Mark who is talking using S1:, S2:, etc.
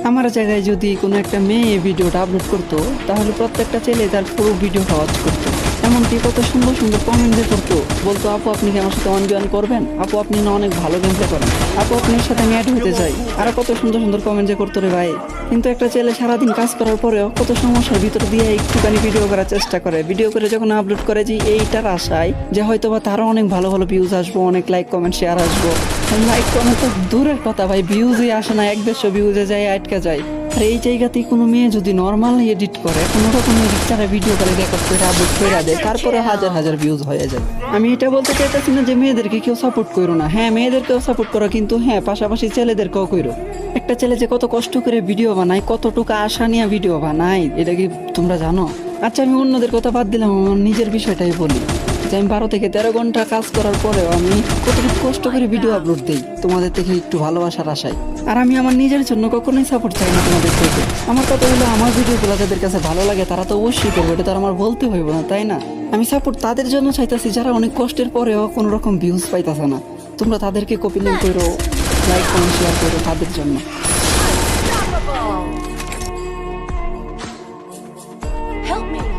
S1: আমার জায়গায় যদি কোনো একটা মেয়ে ভিডিওটা আপলোড করতো তাহলে প্রত্যেকটা ছেলে তার পুরো ভিডিওটা ওয়াচ করতো। এমনকি কত সুন্দর সুন্দর কমেন্ট দিয়ে করতো, বলতো আপু আপনি কি আমার সাথে অন জয়েন করবেন, আপু আপনি না অনেক ভালো গেম প্লে করেন, আপু আপনার সাথে আমি অ্যাড হতে চাই, আর কত সুন্দর সুন্দর কমেন্ট যে করতো রে ভাই। কিন্তু একটা ছেলে সারাদিন কাজ করার পরেও কত সমস্যার ভিতর দিয়ে একটুখানি ভিডিও করার চেষ্টা করে, ভিডিও করে যখন আপলোড করে যে এইটার আশায় যে হয়তো বা তারও অনেক ভালো ভালো ভিউজ আসবো, অনেক লাইক কমেন্ট শেয়ার আসবো। লাইক কমেন্ট তো দূরের কথা ভাই, ভিউজই আসে না, 100 ভিউজে যায় আটকা যায়। আর এই জায়গাতেই কোনো মেয়ে যদি নর্মাল এডিট করে, কোনো রকম এডিট ছাড়া ভিডিও করে রেকর্ড করে আপলোড করে দেয়, তারপরে হাজার হাজার ভিউজ হয়ে যায়। আমি এটা বলতে চাইতেছি না যে মেয়েদেরকে কেউ সাপোর্ট করো না, হ্যাঁ মেয়েদেরকেও সাপোর্ট করো, কিন্তু হ্যাঁ পাশাপাশি ছেলেদেরকেও করো। একটা ছেলে যে কত কষ্ট করে ভিডিও বানায়, কতটুকু আশা নিয়ে ভিডিও বানায়, এটা কি তোমরা জানো? আচ্ছা আমি অন্যদের কথা বাদ দিলাম, আমার নিজের বিষয়টাই বলি যে আমি 12 থেকে 13 ঘন্টা কাজ করার পরেও আমি কতটুকু কষ্ট করে ভিডিও আপলোড দিই তোমাদের থেকে একটু ভালোবাসার আশায়। আর আমি আমার নিজের জন্য কখনোই সাপোর্ট চাই না তোমাদের থেকে। আমার কথা হলো আমার ভিডিওগুলো যাদের কাছে ভালো লাগে তারা তো অবশ্যই করবে, এটা তো আর আমার বলতে হইব না, তাই না? আমি সাপোর্ট তাদের জন্য চাইতেছি যারা অনেক কষ্টের পরেও কোনো রকম ভিউজ পাইতেছে না। তোমরা তাদেরকে কপি লিঙ্ক করো, লাইক কমেন্ট শেয়ার করো তাদের জন্য।
S2: Help me!